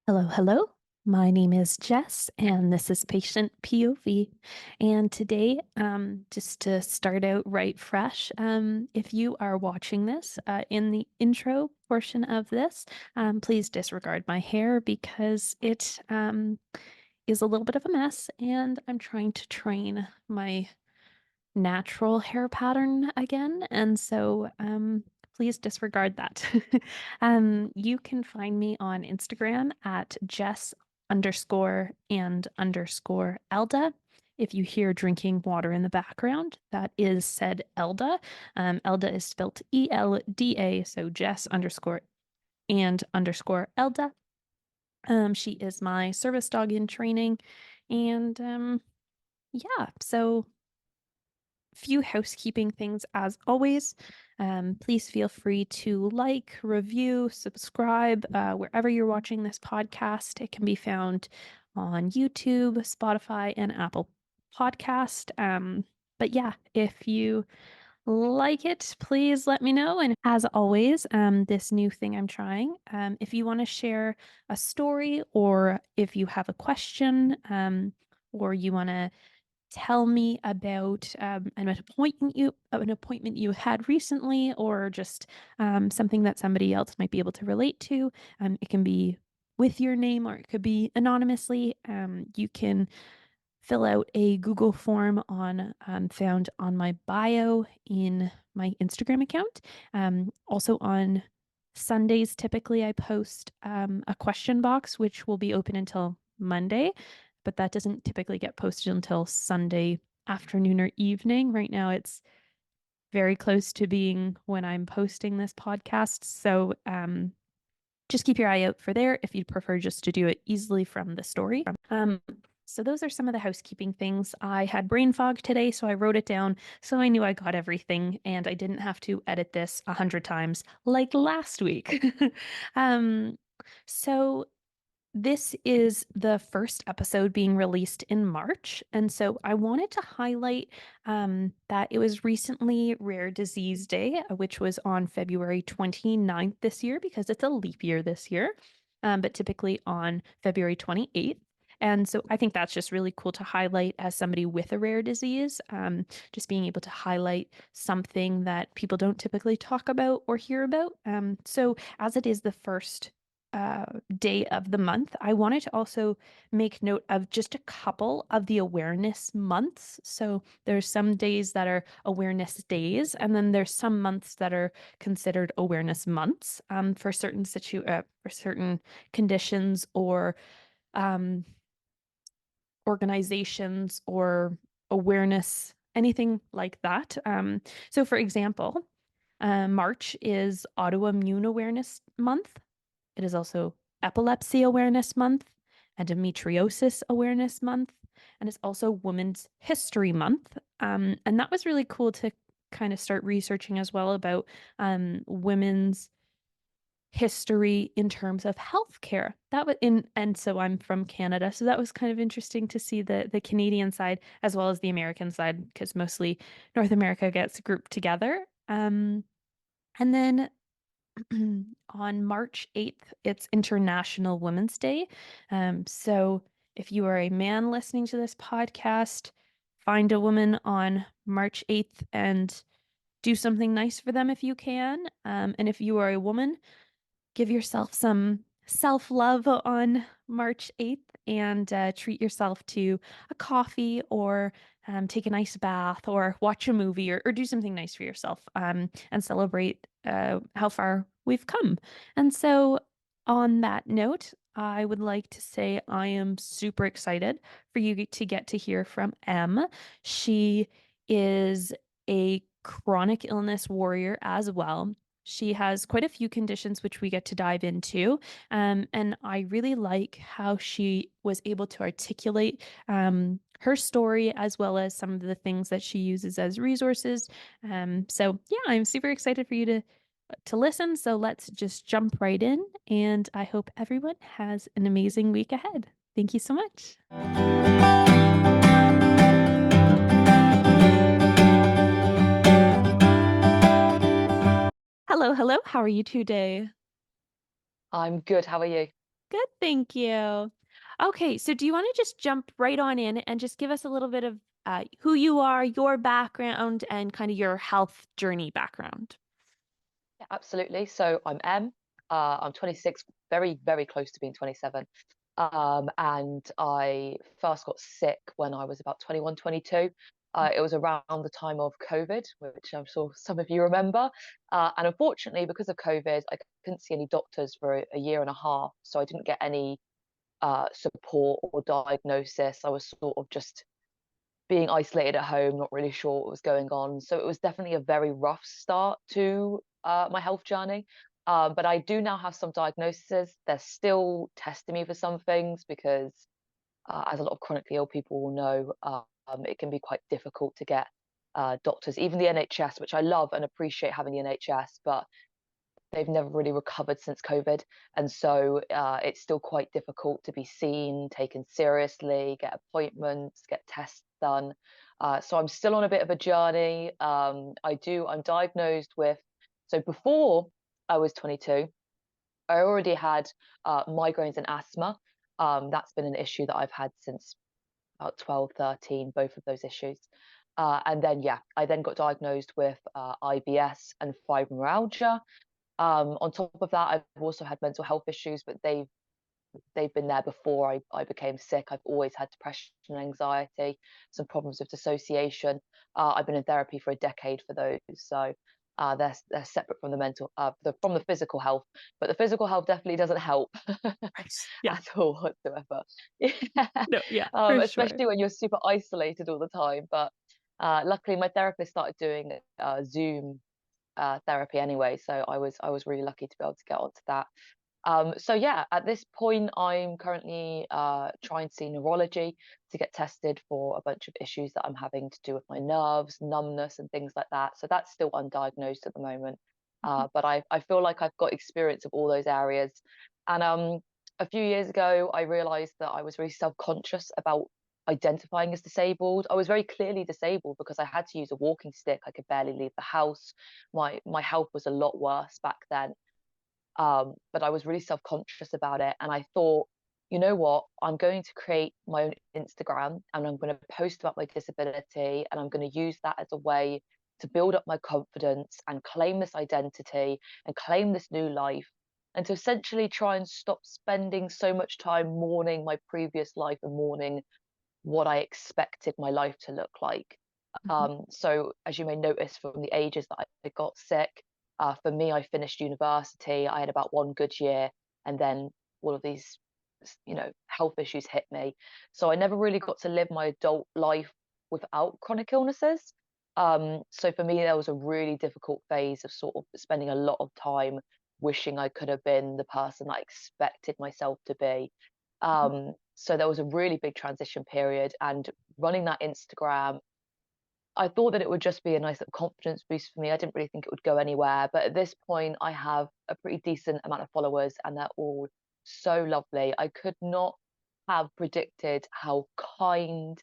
Hello, hello. My name is Jess, and this is Patient POV. And today, just to start out right fresh, if you are watching this in the intro portion of this, please disregard my hair because it is a little bit of a mess, and I'm trying to train my natural hair pattern again. And so please disregard that. You can find me on Instagram at Jess_and_Elda. If you hear drinking water in the background, that is said Elda. Elda is spelled ELDA, so Jess_and_Elda. She is my service dog in training. And yeah, so few housekeeping things as always. Please feel free to like, review, subscribe wherever you're watching this podcast. It can be found on YouTube, Spotify, and Apple Podcast. But yeah, if you like it, please let me know. And as always, this new thing I'm trying, if you want to share a story or if you have a question, or you want to tell me about an appointment you had recently, or just something that somebody else might be able to relate to. It can be with your name or it could be anonymously. You can fill out a Google form on found on my bio in my Instagram account. Also on Sundays, typically I post a question box, which will be open until Monday, but that doesn't typically get posted until Sunday afternoon or evening. Right now, it's very close to being when I'm posting this podcast. So just keep your eye out for there if you'd prefer just to do it easily from the story. So those are some of the housekeeping things. I had brain fog today, so I wrote it down so I knew I got everything and I didn't have to edit this 100 times like last week. um, so this is the first episode being released in March. And so I wanted to highlight that it was recently Rare Disease Day, which was on February 29th this year because it's a leap year this year, but typically on February 28th. And so I think that's just really cool to highlight as somebody with a rare disease, just being able to highlight something that people don't typically talk about or hear about. So as it is the first day of the month, I wanted to also make note of just a couple of the awareness months. So there's some days that are awareness days, and then there's some months that are considered awareness months for certain conditions or um, organizations or awareness, anything like that. So for example, March is Autoimmune Awareness Month. It is also Epilepsy Awareness Month, Endometriosis Awareness Month, and it's also Women's History Month. And that was really cool to kind of start researching as well about women's history in terms of healthcare. That was in, and so I'm from Canada, so that was kind of interesting to see the Canadian side as well as the American side, because mostly North America gets grouped together. And then on March 8th, it's International Women's Day. So if you are a man listening to this podcast, find a woman on March 8th and do something nice for them if you can. And if you are a woman, give yourself some self-love on March 8th and treat yourself to a coffee or take a nice bath or watch a movie or do something nice for yourself and celebrate how far we've come. And so on that note, I would like to say I am super excited for you to get to hear from Em. She is a chronic illness warrior as well. She has quite a few conditions which we get to dive into. And I really like how she was able to articulate her story as well as some of the things that she uses as resources. So yeah, I'm super excited for you to listen. So let's just jump right in. And I hope everyone has an amazing week ahead. Thank you so much. Hello, hello. How are you today? I'm good. How are you? good, thank you. Okay, so do you want to just jump right on in and just give us a little bit of who you are, your background, and kind of your health journey background? Yeah, absolutely. So I'm Em. I'm 26, very, very close to being 27. And I first got sick when I was about 21, 22. It was around the time of COVID, which I'm sure some of you remember. And unfortunately, because of COVID, I couldn't see any doctors for a year and a half. So I didn't get any support or diagnosis. I was sort of just being isolated at home, not really sure what was going on. So it was definitely a very rough start to my health journey. But I do now have some diagnoses. They're still testing me for some things because, as a lot of chronically ill people will know, it can be quite difficult to get doctors, even the NHS, which I love and appreciate having the NHS, but they've never really recovered since COVID. And so it's still quite difficult to be seen, taken seriously, get appointments, get tests done. So I'm still on a bit of a journey. I'm diagnosed with, so before I was 22, I already had migraines and asthma. That's been an issue that I've had since about 12, 13, both of those issues. And then, yeah, I then got diagnosed with IBS and fibromyalgia. On top of that, I've also had mental health issues, but they've been there before I became sick. I've always had depression and anxiety, some problems with dissociation. I've been in therapy for a decade for those, so they're separate from the from the physical health. But the physical health definitely doesn't help Right. Yeah. at all whatsoever. Yeah. No, yeah, for sure. Especially when you're super isolated all the time. But luckily, my therapist started doing Zoom therapy anyway, so I was really lucky to be able to get onto that. So yeah, at this point, I'm currently trying to see neurology to get tested for a bunch of issues that I'm having to do with my nerves, numbness, and things like that. So that's still undiagnosed at the moment. Mhm. But I feel like I've got experience of all those areas. And a few years ago, I realized that I was really self-conscious about identifying as disabled. I was very clearly disabled because I had to use a walking stick. I could barely leave the house. My health was a lot worse back then. But I was really self-conscious about it. And I thought, you know what? I'm going to create my own Instagram and I'm going to post about my disability and I'm going to use that as a way to build up my confidence and claim this identity and claim this new life and to essentially try and stop spending so much time mourning my previous life and mourning what I expected my life to look like. Mhm. So, as you may notice from the ages that I got sick, for me, I finished university. I had about one good year, and then all of these, health issues hit me. So I never really got to live my adult life without chronic illnesses. So for me, there was a really difficult phase of sort of spending a lot of time wishing I could have been the person I expected myself to be. Mhm. So there was a really big transition period, and running that Instagram, I thought that it would just be a nice little confidence boost for me. I didn't really think it would go anywhere, but at this point, I have a pretty decent amount of followers, and they're all so lovely. I could not have predicted how kind,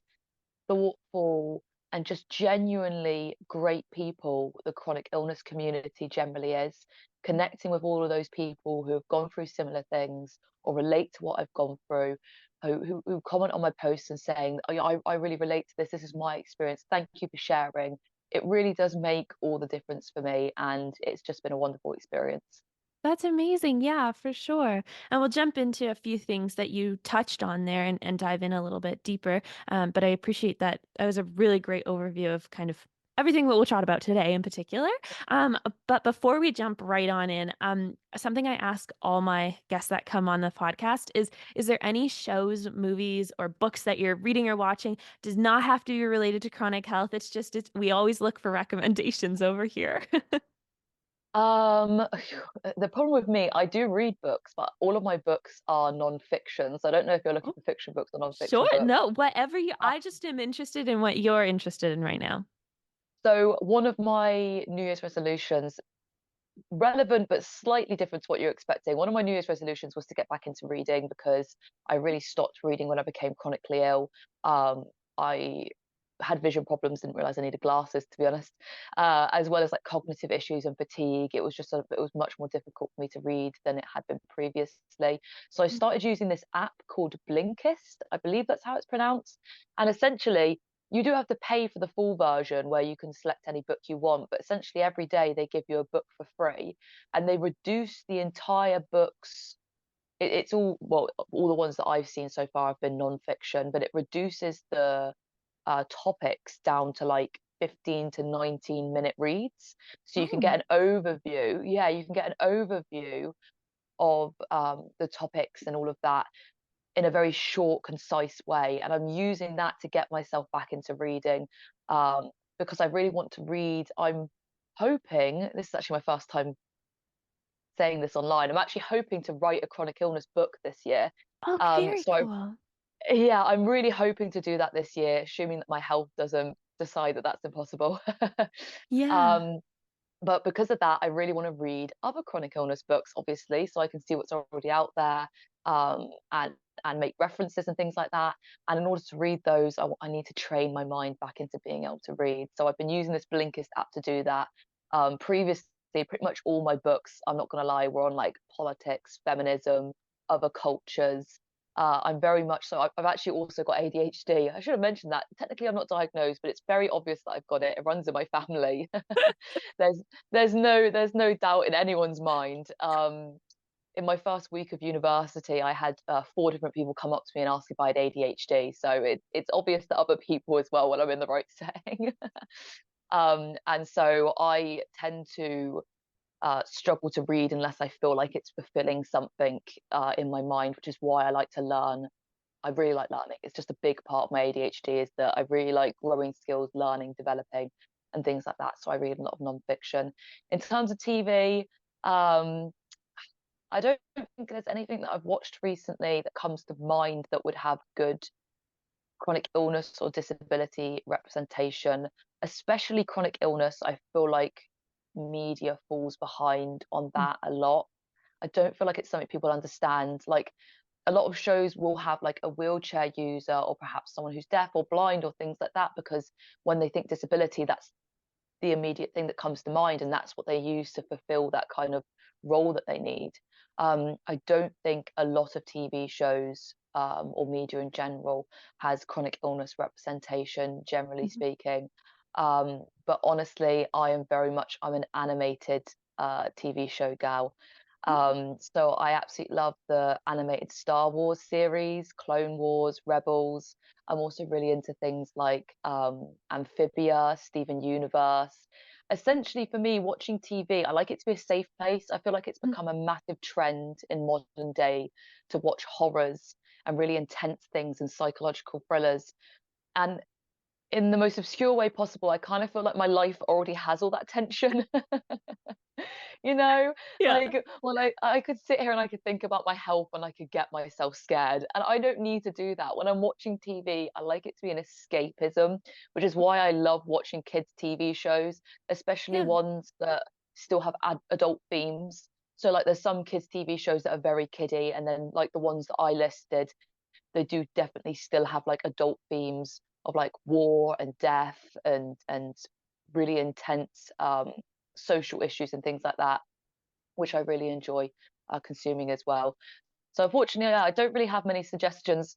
thoughtful, and just genuinely great people the chronic illness community generally is. Connecting with all of those people who have gone through similar things or relate to what I've gone through, who comment on my posts and saying, "Oh, yeah, I really relate to this. This is my experience. Thank you for sharing." It really does make all the difference for me, and it's just been a wonderful experience. That's amazing. Yeah, for sure. And we'll jump into a few things that you touched on there and dive in a little bit deeper. But I appreciate that. That was a really great overview of kind of everything that we'll chat about today in particular. But before we jump right on in, something I ask all my guests that come on the podcast is there any shows, movies, or books that you're reading or watching? Does not have to be related to chronic health. We always look for recommendations over here. Um, the problem with me, I do read books, but all of my books are non-fiction. So I don't know if you're looking for fiction books or Sure. non-fiction books. No, whatever you, Uh, I just am interested in what you're interested in right now. So one of my New Year's resolutions, relevant but slightly different to what you're expecting. One of my New Year's resolutions was to get back into reading because I really stopped reading when I became chronically ill. I had vision problems, didn't realize I needed glasses, to be honest, as well as like cognitive issues and fatigue. It was much more difficult for me to read than it had been previously. So I Mm. started using this app called Blinkist. I believe that's how it's pronounced. And essentially, you do have to pay for the full version where you can select any book you want, but essentially every day they give you a book for free, and they reduce the entire book's it's all well, all the ones that I've seen so far have been non-fiction, but it reduces the topics down to like 15 to 19-minute reads. So you can Oh, get an overview. Yeah, you can get an overview of the topics and all of that in a very short, concise way. And I'm using that to get myself back into reading um, because I really want to read. I'm hoping, this is actually my first time saying this online, I'm actually hoping to write a chronic illness book this year. oh, very So cool. yeah, I'm really hoping to do that this year, assuming that my health doesn't decide that that's impossible. Yeah. um, but because of that, I really want to read other chronic illness books, obviously, so I can see what's already out there, and make references and things like that. And in order to read those, I need to train my mind back into being able to read. So I've been using this Blinkist app to do that. Previously, pretty much all my books, I'm not going to lie, were on like politics, feminism, other cultures. I'm very much so. I've actually also got ADHD. I should have mentioned that. Technically, I'm not diagnosed, but it's very obvious that I've got it. It runs in my family. there's there's no doubt in anyone's mind. In my first week of university, I had 4 different people come up to me and ask if I had ADHD. So it's obvious to other people as well when I'm in the right setting. And so I tend to struggle to read unless I feel like it's fulfilling something in my mind, which is why I like to learn. I really like learning. It's just a big part of my ADHD is that I really like growing skills, learning, developing, and things like that. So I read a lot of nonfiction. In terms of TV, um, I don't think there's anything that I've watched recently that comes to mind that would have good chronic illness or disability representation, especially chronic illness. I feel like media falls behind on Mm. that a lot. I don't feel like it's something people understand. Like a lot of shows will have like a wheelchair user or perhaps someone who's deaf or blind or things like that because when they think disability, that's the immediate thing that comes to mind, and that's what they use to fulfill that kind of role that they need. I don't think a lot of TV shows or media in general has chronic illness representation, generally Mhm. speaking. But honestly, I'm an animated TV show gal. Mm. So I absolutely love the animated Star Wars series, Clone Wars, Rebels. I'm also really into things like Amphibia, Steven Universe. Essentially, for me, watching TV, I like it to be a safe place. I feel like it's Mm. become a massive trend in modern day to watch horrors and really intense things and psychological thrillers. And in the most obscure way possible, I kind of feel like my life already has all that tension. You know, Yeah. like, well, I could sit here and I could think about my health and I could get myself scared. And I don't need to do that. When I'm watching TV, I like it to be an escapism, which is why I love watching kids' TV shows, especially Yeah. ones that still have adult themes. So, like, there's some kids' TV shows that are very kiddie, and then, like, the ones that I listed, they do definitely still have, like, adult themes of, like, war and death and really intense, social issues and things like that, which I really enjoy consuming as well. So unfortunately, yeah, I don't really have many suggestions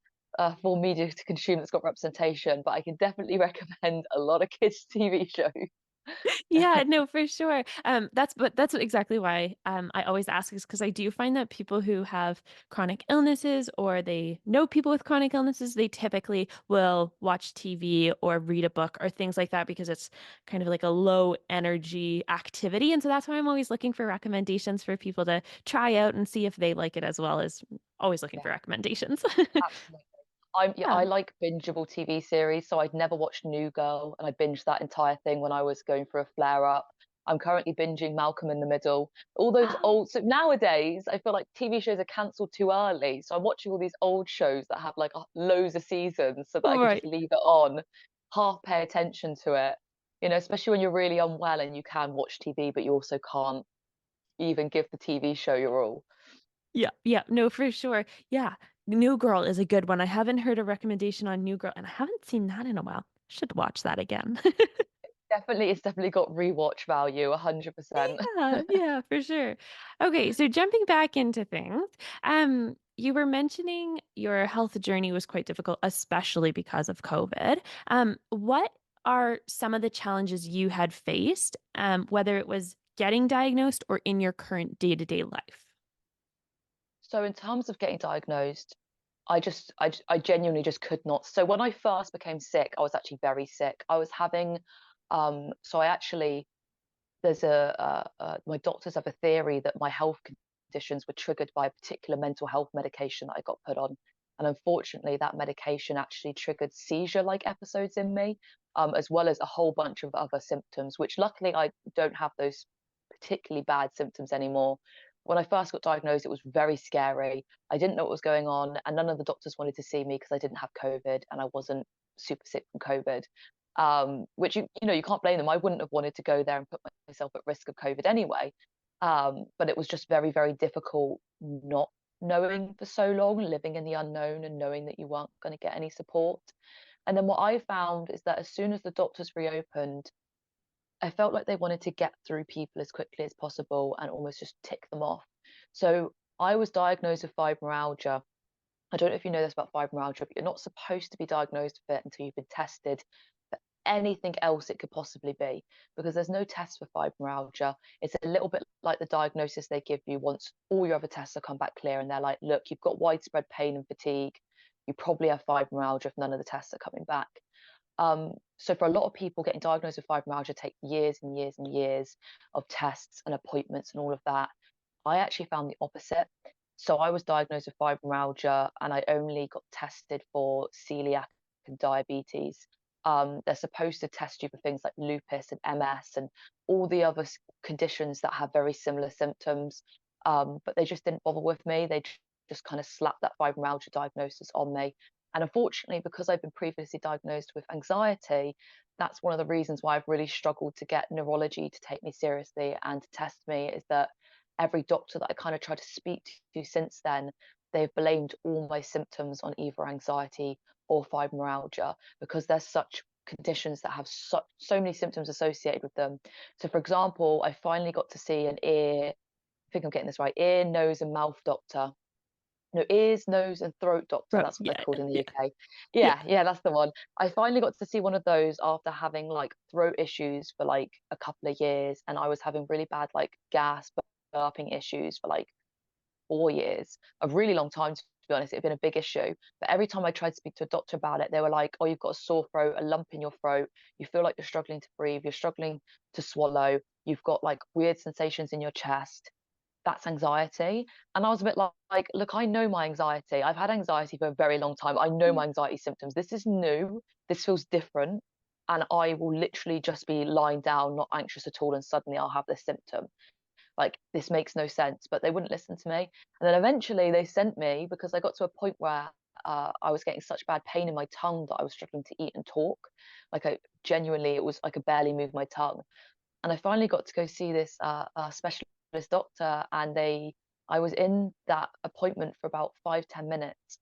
for media to consume that's got representation, but I can definitely recommend a lot of kids' TV shows. Yeah, no, for sure. That's exactly why I always ask is because I do find that people who have chronic illnesses or they know people with chronic illnesses, they typically will watch TV or read a book or things like that because it's kind of like a low energy activity. And so that's why I'm always looking for recommendations for people to try out and see if they like it as well as always looking Yeah, for recommendations. absolutely. Yeah, Yeah. I like bingeable TV series, so I'd never watched New Girl, and I binged that entire thing when I was going through a flare up. I'm currently binging Malcolm in the Middle. All those Oh, old, so nowadays I feel like TV shows are cancelled too early. So I'm watching all these old shows that have like loads of seasons so that I could just right. leave it on, half pay attention to it. You know, especially when you're really unwell and you can watch TV, but you also can't even give the TV show your all. Yeah, yeah, no, for sure. Yeah, New Girl is a good one. I haven't heard a recommendation on New Girl, and I haven't seen that in a while. Should watch that again. Definitely, it's definitely got rewatch value, 100%. Yeah, yeah, for sure. Okay, so jumping back into things, you were mentioning your health journey was quite difficult, especially because of COVID. What are some of the challenges you had faced, whether it was getting diagnosed or in your current day-to-day life? So in terms of getting diagnosed, I genuinely just could not. So when I first became sick, I was actually very sick. I was having, so I actually there's my doctors have a theory that my health conditions were triggered by a particular mental health medication that I got put on. And unfortunately, that medication actually triggered seizure-like episodes in me, as well as a whole bunch of other symptoms, which luckily I don't have those particularly bad symptoms anymore. When I first got diagnosed, it was very scary. I didn't know what was going on, and none of the doctors wanted to see me because I didn't have COVID and I wasn't super sick from COVID. Which you know you can't blame them. I wouldn't have wanted to go there and put myself at risk of COVID anyway. But it was just very, very difficult not knowing for so long, living in the unknown and knowing that you weren't going to get any support. And then what I found is that as soon as the doctors reopened, I felt like they wanted to get through people as quickly as possible and almost just tick them off. So I was diagnosed with fibromyalgia. I don't know if you know this about fibromyalgia, but you're not supposed to be diagnosed with it until you've been tested for anything else it could possibly be, because there's no test for fibromyalgia. It's a little bit like the diagnosis they give you once all your other tests have come back clear, and they're like, look, you've got widespread pain and fatigue. You probably have fibromyalgia if none of the tests are coming back. So for a lot of people, getting diagnosed with fibromyalgia take years and years and years of tests and appointments and all of that. I actually found the opposite. So I was diagnosed with fibromyalgia and I only got tested for celiac and diabetes. They're supposed to test you for things like lupus and MS and all the other conditions that have very similar symptoms. But they just didn't bother with me. They just kind of slapped that fibromyalgia diagnosis on me. And unfortunately, because I've been previously diagnosed with anxiety, that's one of the reasons why I've really struggled to get neurology to take me seriously and to test me, is that every doctor that I kind of tried to speak to since then, they've blamed all my symptoms on either anxiety or fibromyalgia because there's such conditions that have so many symptoms associated with them. So, for example, I finally got to see an ear, I think I'm getting this right, ear, nose, and mouth doctor. No, ears, nose, and throat doctor. Right. That's what they're Yeah, called in the yeah, UK. yeah. Yeah, that's the one. I finally got to see one of those after having like throat issues for like a couple of years, and I was having really bad like gas, burping issues for like 4 years, a really long time to be honest. It had been a big issue. But every time I tried to speak to a doctor about it, they were like, oh, you've got a sore throat, a lump in your throat, you feel like you're struggling to breathe, you're struggling to swallow, you've got like weird sensations in your chest. That's anxiety. And I was a bit like, look, I know my anxiety. I've had anxiety for a very long time. I know Mm. my anxiety symptoms. This is new. This feels different. And I will literally just be lying down, not anxious at all. And suddenly I'll have this symptom. Like, this makes no sense. But they wouldn't listen to me. And then eventually they sent me, because I got to a point where I was getting such bad pain in my tongue that I was struggling to eat and talk. Like, I genuinely, it was, I could barely move my tongue. And I finally got to go see this specialist doctor, and I was in that appointment for about 5-10 minutes.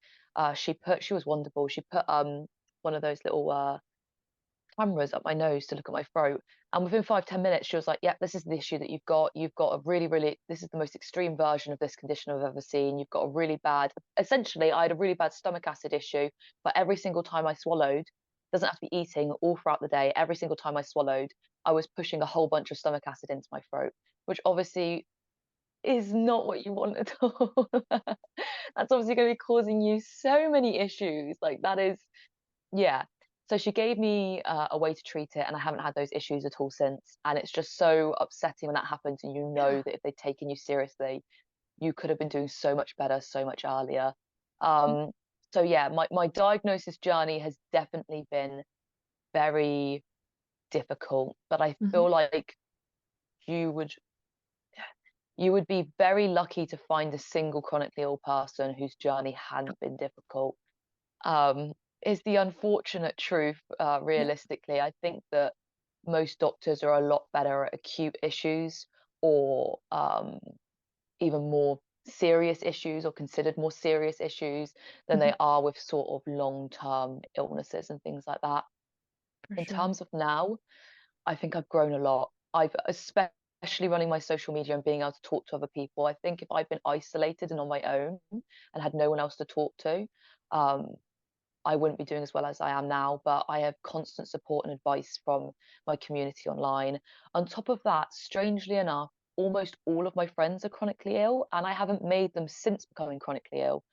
She was wonderful. She put one of those little cameras up my nose to look at my throat, and within 5-10 minutes she was like, "Yep, this is the issue that you've got. You've got a really, really, this is the most extreme version of this condition I've ever seen. You've got a really bad, essentially, I had a really bad stomach acid issue, but every single time I swallowed, doesn't have to be eating all throughout the day, every single time I swallowed, I was pushing a whole bunch of stomach acid into my throat, which obviously is not what you want at all. That's obviously going to be causing you so many issues. Like, that is, yeah. So she gave me a way to treat it, and I haven't had those issues at all since. And it's just so upsetting when that happens, and you know Yeah. that if they'd taken you seriously, you could have been doing so much better, so much earlier. Mm. Um, so yeah, my diagnosis journey has definitely been very difficult, but I Mhm. feel like you would you would be very lucky to find a single chronically ill person whose journey hadn't been difficult. Is the unfortunate truth. Yeah. Realistically, I think that most doctors are a lot better at acute issues, or even more serious issues, or considered more serious issues, than Mhm. they are with sort of long-term illnesses and things like that. For In sure. terms of now, I think I've grown a lot. I've especially running my social media and being able to talk to other people. I think if I'd been isolated and on my own and had no one else to talk to, um, I wouldn't be doing as well as I am now. But I have constant support and advice from my community online. On top of that, strangely enough, almost all of my friends are chronically ill, and I haven't made them since becoming chronically ill.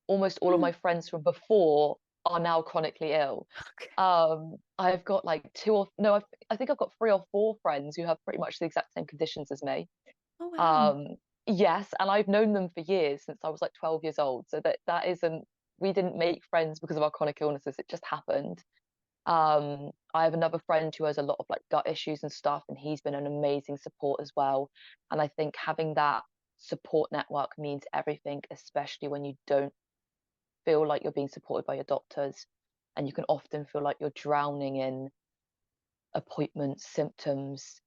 Almost all of Oh, my friends from before are now chronically ill. okay. I've got like two or no, I think I've got three or four friends who have pretty much the exact same conditions as me. Oh, wow. Um, yes, and I've known them for years since I was like 12 years old. So that isn't we didn't make friends because of our chronic illnesses. It just happened. I have another friend who has a lot of like gut issues and stuff, and he's been an amazing support as well. And I think having that support network means everything, especially when you don't feel like you're being supported by your doctors, and you can often feel like you're drowning in appointments, symptoms,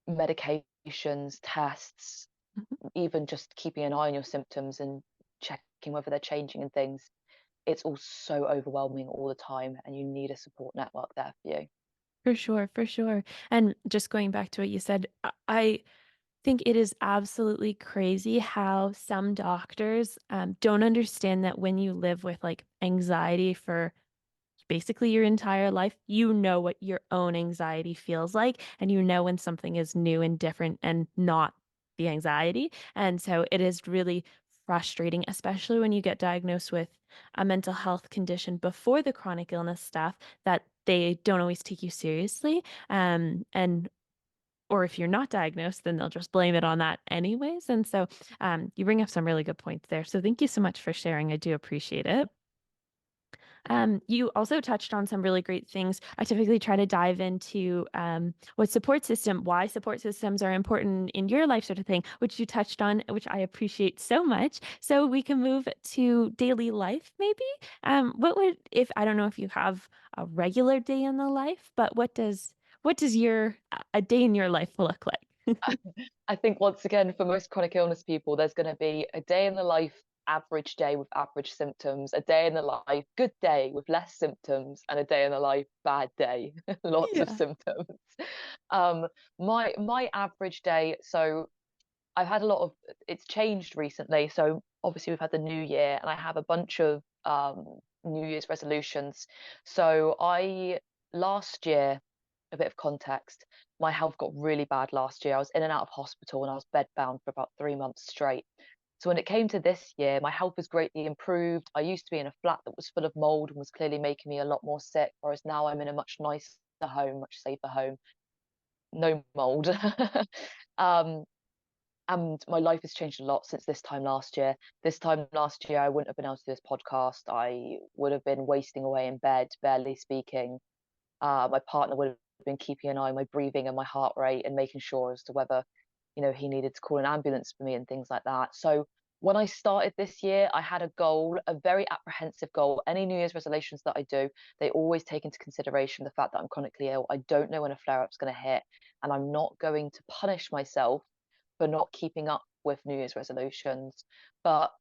medications, tests, Mhm. even just keeping an eye on your symptoms and checking whether they're changing and things. It's all so overwhelming all the time, and you need a support network there for you. For sure, for sure. And just going back to what you said, I think it is absolutely crazy how some doctors don't understand that when you live with like anxiety for basically your entire life, you know what your own anxiety feels like, and you know when something is new and different and not the anxiety. And so it is really frustrating, especially when you get diagnosed with a mental health condition before the chronic illness stuff that they don't always take you seriously. And or if you're not diagnosed, then they'll just blame it on that anyways. And so you bring up some really good points there. So thank you so much for sharing. I do appreciate it. You also touched on some really great things. I typically try to dive into why support systems are important in your life, sort of thing, which you touched on, which I appreciate so much. So we can move to daily life, maybe. What would, if I don't know if you have a regular day in the life, but what does your a day in your life look like? I think once again, for most chronic illness people, there's going to be a day in the life, average day with average symptoms, a day in the life, good day with less symptoms, and a day in the life, bad day, lots of Yeah. symptoms. Um, my average day, so I've had a lot of it's changed recently. So obviously we've had the new year, and I have a bunch of New Year's resolutions. So I last year, a bit of context, my health got really bad last year. I was in and out of hospital, and I was bedbound for about 3 months straight. So when it came to this year, my health has greatly improved. I used to be in a flat that was full of mold and was clearly making me a lot more sick, whereas now I'm in a much nicer home, much safer home, no mold. um, and my life has changed a lot since this time last year. This time last year, I wouldn't have been able to do this podcast. I would have been wasting away in bed, barely speaking. My partner would have been keeping an eye on my breathing and my heart rate and making sure as to whether, he needed to call an ambulance for me and things like that. So when I started this year, I had a goal, a very apprehensive goal. Any New Year's resolutions that I do, they always take into consideration the fact that I'm chronically ill. I don't know when a flare up's going to hit, and I'm not going to punish myself for not keeping up with New Year's resolutions. But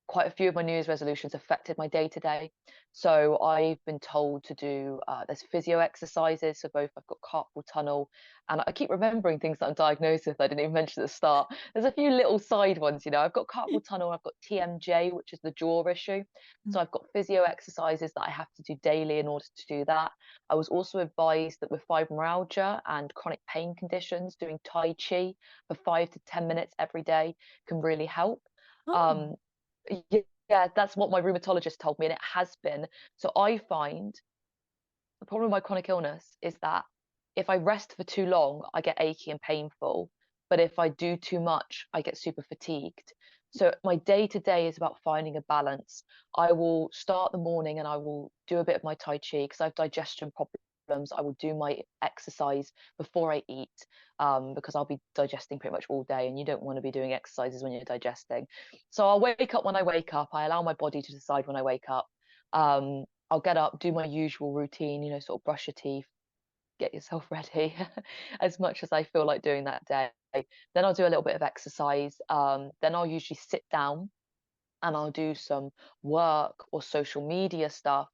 quite a few of my New Year's resolutions affected my day to day. So I've been told to do there's physio exercises. So both I've got carpal tunnel, and I keep remembering things that I'm diagnosed with. I didn't even mention at the start. There's a few little side ones, I've got carpal tunnel. I've got TMJ, which is the jaw issue. So I've got physio exercises that I have to do daily in order to do that. I was also advised that with fibromyalgia and chronic pain conditions, doing Tai Chi for 5 to 10 minutes every day can really help. Oh. Um, yeah, that's what my rheumatologist told me, and it has been. So I find the problem with my chronic illness is that if I rest for too long, I get achy and painful. But if I do too much, I get super fatigued. So my day to day is about finding a balance. I will start the morning and I will do a bit of my Tai Chi because I have digestion problems. I will do my exercise before I eat because I'll be digesting pretty much all day, and you don't want to be doing exercises when you're digesting. So I'll wake up when I wake up. I allow my body to decide when I wake up. I'll get up, do my usual routine, sort of brush your teeth, get yourself ready as much as I feel like doing that day. Then I'll do a little bit of exercise. Then I'll usually sit down and I'll do some work or social media stuff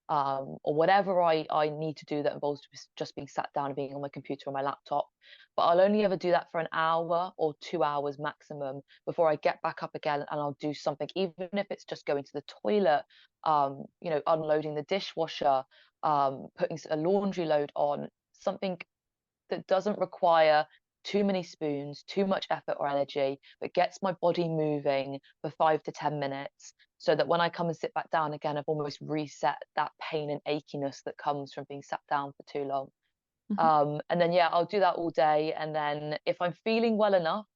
or whatever I need to do that involves just being sat down and being on my computer or my laptop. But I'll only ever do that for an hour or 2 hours maximum before I get back up again, and I'll do something, even if it's just going to the toilet, unloading the dishwasher, putting a laundry load on, something that doesn't require too many spoons, too much effort or energy, but gets my body moving for 5 to 10 minutes, so that when I come and sit back down again, I've almost reset that pain and achiness that comes from being sat down for too long. Mhm. And then, yeah, I'll do that all day. And then if I'm feeling well enough,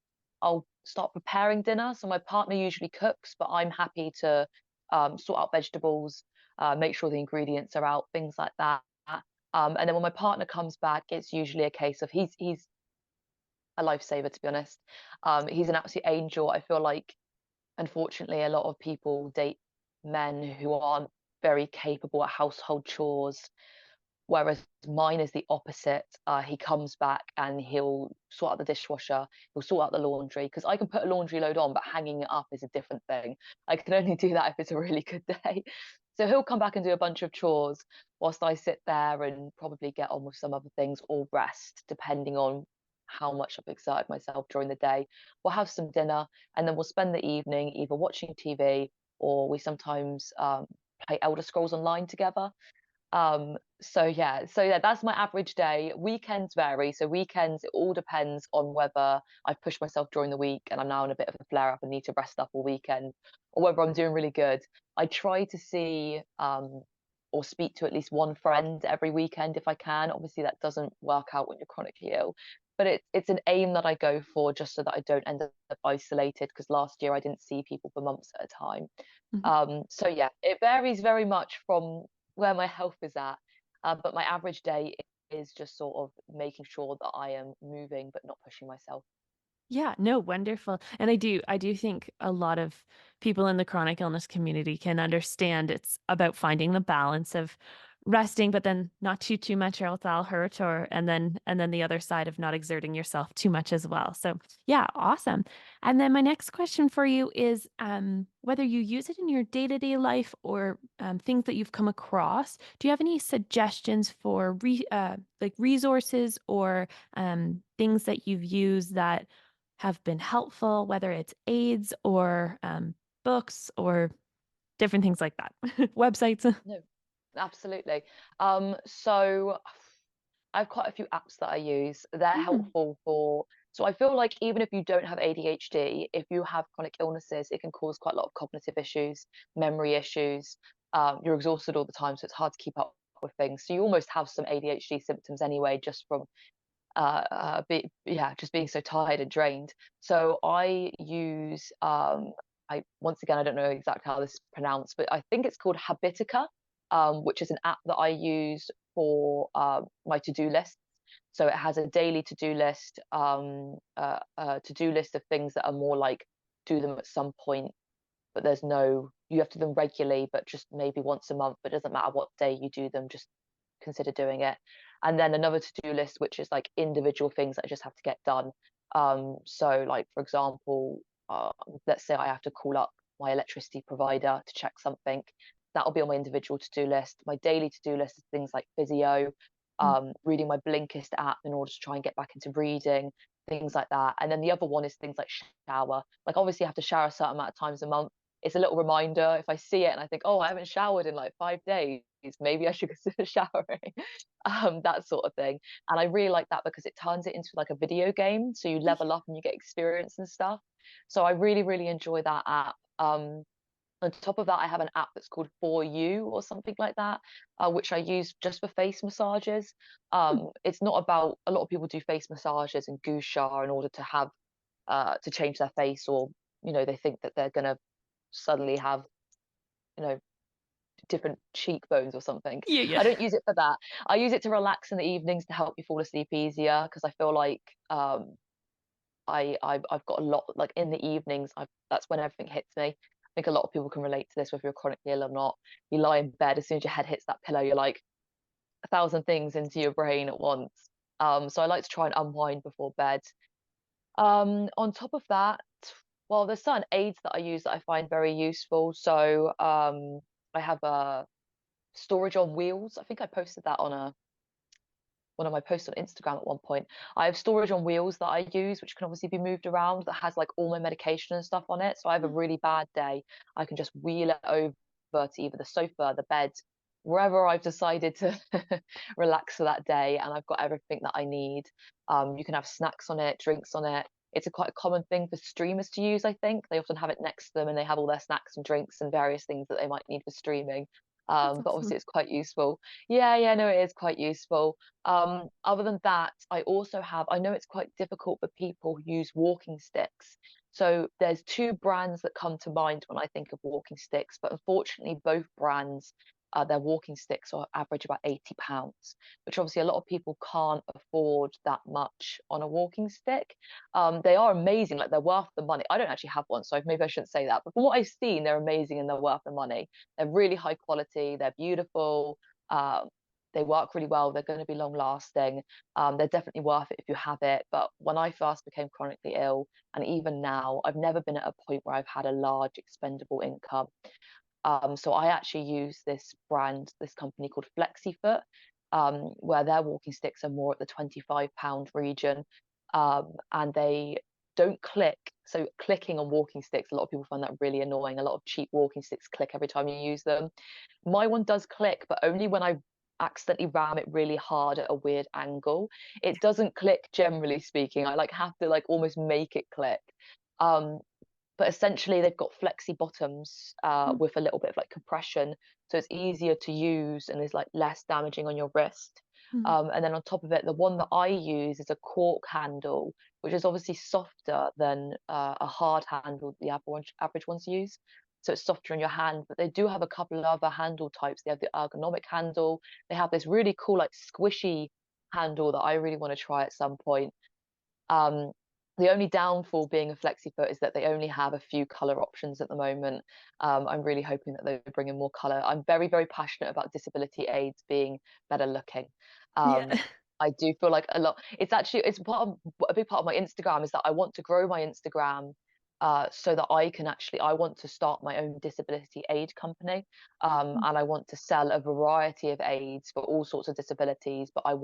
I'll start preparing dinner. So my partner usually cooks, but I'm happy to sort out vegetables, make sure the ingredients are out, things like that. And then when my partner comes back, it's usually a case of he's a lifesaver, to be honest. He's an absolute angel. I feel like, unfortunately, a lot of people date men who aren't very capable at household chores, whereas mine is the opposite. He comes back and he'll sort out the dishwasher, he'll sort out the laundry, because I can put a laundry load on, but hanging it up is a different thing. I can only do that if it's a really good day. So he'll come back and do a bunch of chores whilst I sit there and probably get on with some other things or rest, depending on how much I've exerted myself during the day. We'll have some dinner, and then we'll spend the evening either watching TV, or we sometimes play Elder Scrolls Online together. So yeah, that's my average day. Weekends vary. So weekends, it all depends on whether I've pushed myself during the week and I'm now in a bit of a flare up and need to rest up all weekend, or whether I'm doing really good. I try to see or speak to at least one friend every weekend if I can. Obviously, that doesn't work out when you're chronically ill, but it's an aim that I go for, just so that I don't end up isolated. Because last year I didn't see people for months at a time. Mhm. So yeah, it varies very much from where my health is at. But my average day is just sort of making sure that I am moving but not pushing myself. Yeah, no, wonderful. And I do think a lot of people in the chronic illness community can understand it's about finding the balance of resting, but then not too much or else I'll hurt, or and then the other side of not exerting yourself too much as well. So yeah, awesome. And then my next question for you is whether you use it in your day-to-day life or things that you've come across. Do you have any suggestions for like resources or things that you've used that have been helpful, whether it's aids or books or different things like that, websites? No, absolutely. So I have quite a few apps that I use. They're Mm, helpful for. So I feel like even if you don't have ADHD, if you have chronic illnesses, it can cause quite a lot of cognitive issues, memory issues. You're exhausted all the time, so it's hard to keep up with things. So you almost have some ADHD symptoms anyway, just from just being so tired and drained. So I use I once again, I don't know exactly how this is pronounced, but I think it's called Habitica, which is an app that I use for my to-do list. So it has a daily to-do list, to-do list of things that are more like do them at some point, but there's no, you have to do them regularly, but just maybe once a month. But it doesn't matter what day you do them, just consider doing it. And then another to-do list, which is like individual things that I just have to get done. So like for example, let's say I have to call up my electricity provider to check something. That'll be on my individual to-do list. My daily to-do list is things like physio, mm. reading my Blinkist app in order to try and get back into reading, things like that. And then the other one is things like shower. Like obviously I have to shower a certain amount of times a month. It's a little reminder if I see it and I think, oh, I haven't showered in like 5 days, maybe I should consider showering. That sort of thing. And I really like that because it turns it into like a video game. So you level up and you get experience and stuff. So I really, really enjoy that app. On top of that, I have an app that's called forYou or something like that, which I use just for face massages. It's not about, a lot of people do face massages and goo sha in order to have to change their face, or they think that they're gonna suddenly have you know different cheekbones or something. Yeah, I yeah. don't use it for that. I use it to relax in the evenings to help you fall asleep easier, because I feel like I've got a lot, like in the evenings. That's when everything hits me. I think a lot of people can relate to this, whether you're chronically ill or not. You lie in bed, as soon as your head hits that pillow, you're like a thousand things into your brain at once. So I like to try and unwind before bed. On top of that, well, there's certain aids that I use that I find very useful. So I have a storage on wheels. I think I posted that on a one of my posts on Instagram at one point. I have storage on wheels that I use, which can obviously be moved around, that has like all my medication and stuff on it. So I have a Mm. really bad day, I can just wheel it over to either the sofa, the bed, wherever I've decided to relax for that day, and I've got everything that I need. You can have snacks on it, drinks on it. It's a quite a common thing for streamers to use, I think. They often have it next to them and they have all their snacks and drinks and various things that they might need for streaming. That's But awesome. obviously it's quite useful. Yeah, no, it is quite useful. Other than that, I also have, I know it's quite difficult for people who use walking sticks. So there's two brands that come to mind when I think of walking sticks, but unfortunately both brands, their walking sticks are average about £80, which obviously a lot of people can't afford that much on a walking stick. They are amazing, like they're worth the money. I don't actually have one, so maybe I shouldn't say that. But from what I've seen, they're amazing and they're worth the money. They're really high quality, they're beautiful. They work really well. They're going to be long lasting. They're definitely worth it if you have it. But when I first became chronically ill, and even now, I've never been at a point where I've had a large expendable income. So I actually use this brand, this company called Flexyfoot, where their walking sticks are more at the £25 region, and they don't click. So clicking on walking sticks, a lot of people find that really annoying. A lot of cheap walking sticks click every time you use them. My one does click, but only when I accidentally ram it really hard at a weird angle. It doesn't click, generally speaking. I like have to like almost make it click. Um, but essentially they've got flexi bottoms, Mm, with a little bit of like compression, so it's easier to use and is like less damaging on your wrist. mm. And then on top of it, the one that I use is a cork handle, which is obviously softer than a hard handle the average ones use. So it's softer in your hand, but they do have a couple of other handle types. They have the ergonomic handle. They have this really cool, like squishy handle that I really want to try at some point. Um, the only downfall being a FlexiFoot is that they only have a few color options at the moment. I'm really hoping that they bring in more color. I'm very, very passionate about disability aids being better looking. Yeah. I do feel like a lot. It's actually it's part of a big part of my Instagram is that I want to grow my Instagram, so that I can actually I want to start my own disability aid company, Mm, and I want to sell a variety of aids for all sorts of disabilities. But I've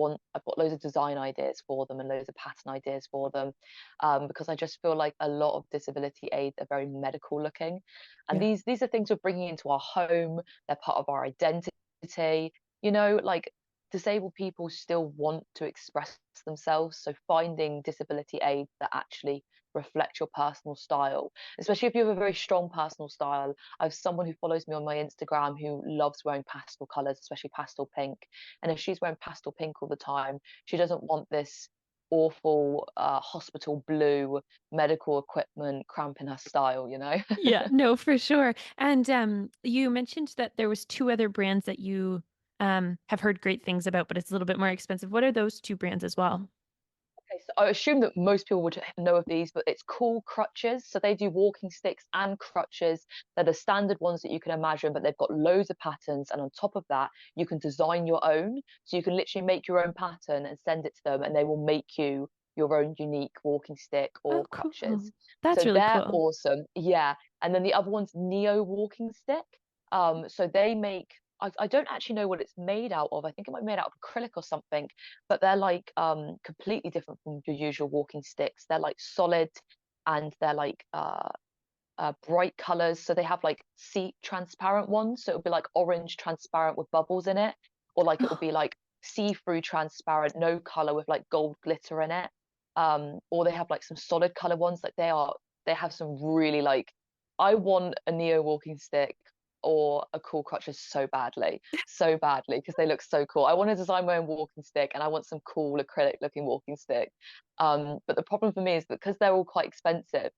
got loads of design ideas for them and loads of pattern ideas for them, because I just feel like a lot of disability aids are very medical looking, and yeah. these are things we're bringing into our home. They're part of our identity. Like disabled people still want to express themselves, so finding disability aids that actually reflect your personal style, especially if you have a very strong personal style. I have someone who follows me on my Instagram who loves wearing pastel colors, especially pastel pink. And if she's wearing pastel pink all the time, she doesn't want this awful hospital blue medical equipment cramping her style. Yeah, no, for sure. And you mentioned that there was two other brands that you have heard great things about, but it's a little bit more expensive. What are those two brands as well? Okay, so I assume that most people would know of these, but it's Cool Crutches. So they do walking sticks and crutches. They're the standard ones that you can imagine, but they've got loads of patterns. And on top of that, you can design your own. So you can literally make your own pattern and send it to them, and they will make you your own unique walking stick Oh, or crutches. cool. That's So really they're cool. awesome. Yeah. And then the other one's Neo Walking Stick. So they make I don't actually know what it's made out of. I think it might be made out of acrylic or something, but they're like completely different from your usual walking sticks. They're like solid, and they're like bright colors. So they have like see transparent ones. So it'll be like orange transparent with bubbles in it, or like it will be like see-through transparent, no color with like gold glitter in it. Or they have like some solid color ones. Like they have some really like I want a Neo walking stick or a cool crutches so badly because they look so cool. I want to design my own walking stick and I want some cool acrylic looking walking stick. But the problem for me is that because they're all quite expensive,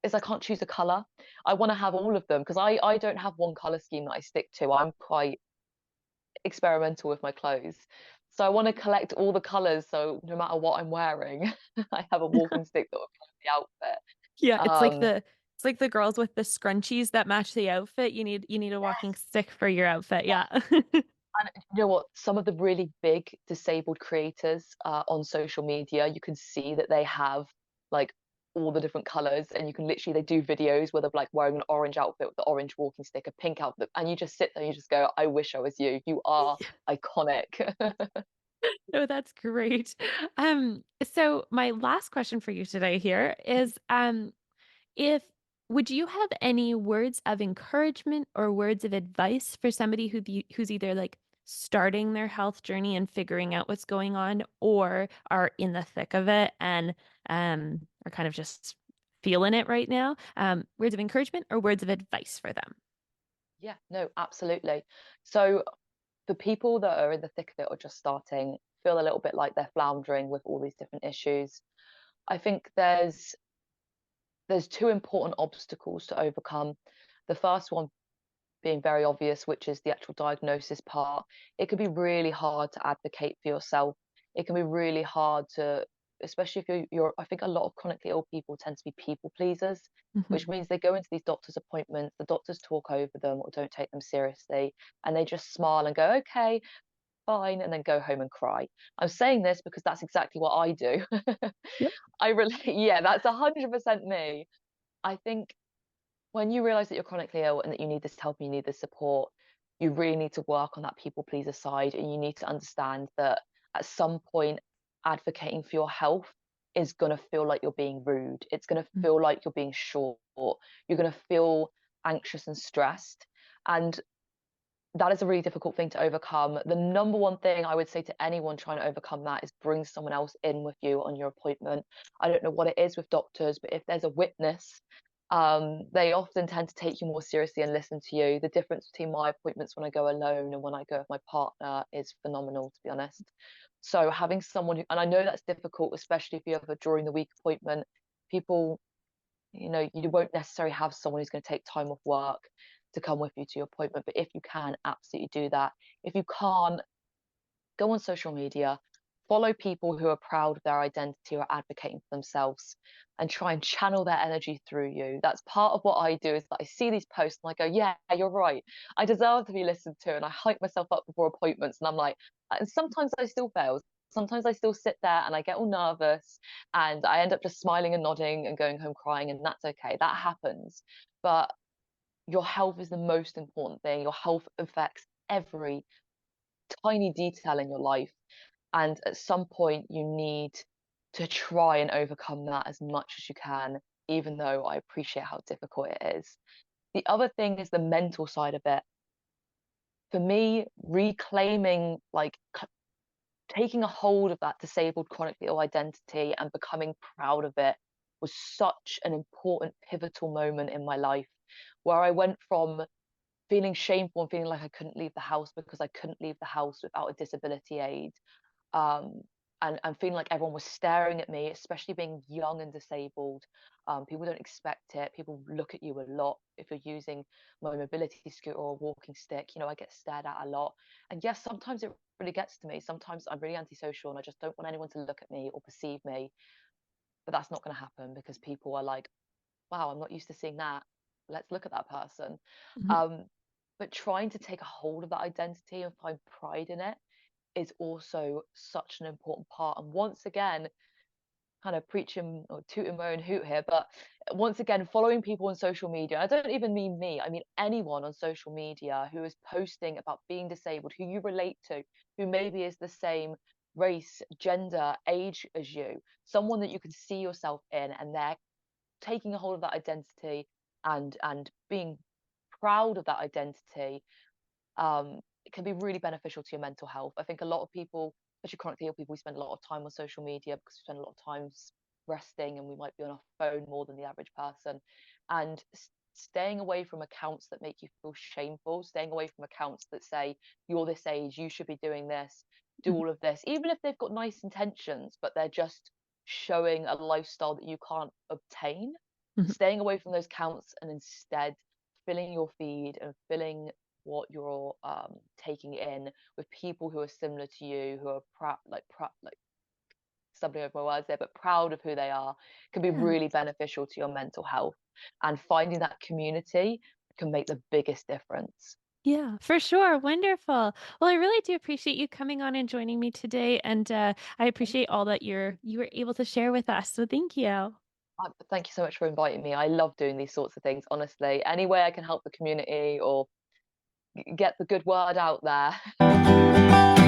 is I can't choose a color. I want to have all of them because I don't have one color scheme that I stick to. I'm quite experimental with my clothes. So I want to collect all the colors so no matter what I'm wearing, I have a walking stick that will go with the outfit. Yeah, Um, it's like the girls with the scrunchies that match the outfit. You need a walking yes, stick for your outfit. yes. Yeah. And you know what? Some of the really big disabled creators on social media, you can see that they have like all the different colors, and you can literally they do videos where they're like wearing an orange outfit with the orange walking stick, a pink outfit, and you just sit there and you just go, I wish I was you. You are iconic. Oh, that's great. So my last question for you today here is, if would you have any words of encouragement or words of advice for somebody who's either like starting their health journey and figuring out what's going on, or are in the thick of it and are kind of just feeling it right now? Words of encouragement or words of advice for them? Yeah, no, absolutely. So for people that are in the thick of it or just starting, feel a little bit like they're floundering with all these different issues, I think there's two important obstacles to overcome. The first one being very obvious, which is the actual diagnosis part. It can be really hard to advocate for yourself. It can be really hard to, especially if I think a lot of chronically ill people tend to be people pleasers, which Hmm. means they go into these doctor's appointments, the doctors talk over them or don't take them seriously, and they just smile and go, okay, fine, and then go home and cry. I'm saying this because that's exactly what I do. Yep. I really, yeah, that's 100% me. I think when you realize that you're chronically ill and that you need this help and you need this support, you really need to work on that people pleaser side. And you need to understand that at some point, advocating for your health is going to feel like you're being rude. It's going to feel like you're being short. You're going to feel anxious and stressed. And that is a really difficult thing to overcome. The number one thing I would say to anyone trying to overcome that is bring someone else in with you on your appointment. I don't know what it is with doctors, but if there's a witness, they often tend to take you more seriously and listen to you. The difference between my appointments when I go alone and when I go with my partner is phenomenal, to be honest. So having someone who, and I know that's difficult, especially if you have a during the week appointment, people, you won't necessarily have someone who's going to take time off work to come with you to your appointment. But if you can, absolutely do that. If you can't, go on social media, follow people who are proud of their identity or advocating for themselves, and try and channel their energy through you. That's part of what I do is that I see these posts and I go, yeah, you're right. I deserve to be listened to. And I hype myself up before appointments. And I'm like, and sometimes I still fail. Sometimes I still sit there and I get all nervous and I end up just smiling and nodding and going home crying. And that's okay. That happens. But your health is the most important thing. Your health affects every tiny detail in your life. And at some point, you need to try and overcome that as much as you can, even though I appreciate how difficult it is. The other thing is the mental side of it. For me, reclaiming, like taking a hold of that disabled chronically ill identity and becoming proud of it was such an important pivotal moment in my life where I went from feeling shameful and feeling like I couldn't leave the house because I couldn't leave the house without a disability aid. Um, and feeling like everyone was staring at me, especially being young and disabled. People don't expect it. People look at you a lot if you're using my mobility scooter or a walking stick. I get stared at a lot. And yes, sometimes it really gets to me. Sometimes I'm really antisocial and I just don't want anyone to look at me or perceive me. But that's not going to happen because people are like, wow, I'm not used to seeing that. Let's look at that person. Mhm. Um, but trying to take a hold of that identity and find pride in it is also such an important part. And once again, kind of preaching or tooting my own hoot here, but once again, following people on social media, I don't even mean me, I mean anyone on social media who is posting about being disabled, who you relate to, who maybe is the same race, gender, age as you, someone that you can see yourself in, and they're taking a hold of that identity and being proud of that identity. It can be really beneficial to your mental health. I think a lot of people, especially chronically ill people, we spend a lot of time on social media because we spend a lot of time resting and we might be on our phone more than the average person. And staying away from accounts that make you feel shameful, staying away from accounts that say, you're this age, you should be doing this, do Mhm. all of this, even if they've got nice intentions, but they're just showing a lifestyle that you can't obtain. Mhm. Staying away from those accounts and instead filling your feed and filling what you're taking in with people who are similar to you, who are proud, like stumbling over my words there, but proud of who they are, can be Yeah. really beneficial to your mental health. And finding that community can make the biggest difference. Yeah, for sure. Wonderful. Well, I really do appreciate you coming on and joining me today, and I Thank appreciate all that you were able to share with us. So thank you. Thank you so much for inviting me. I love doing these sorts of things, honestly. Any way I can help the community or get the good word out there.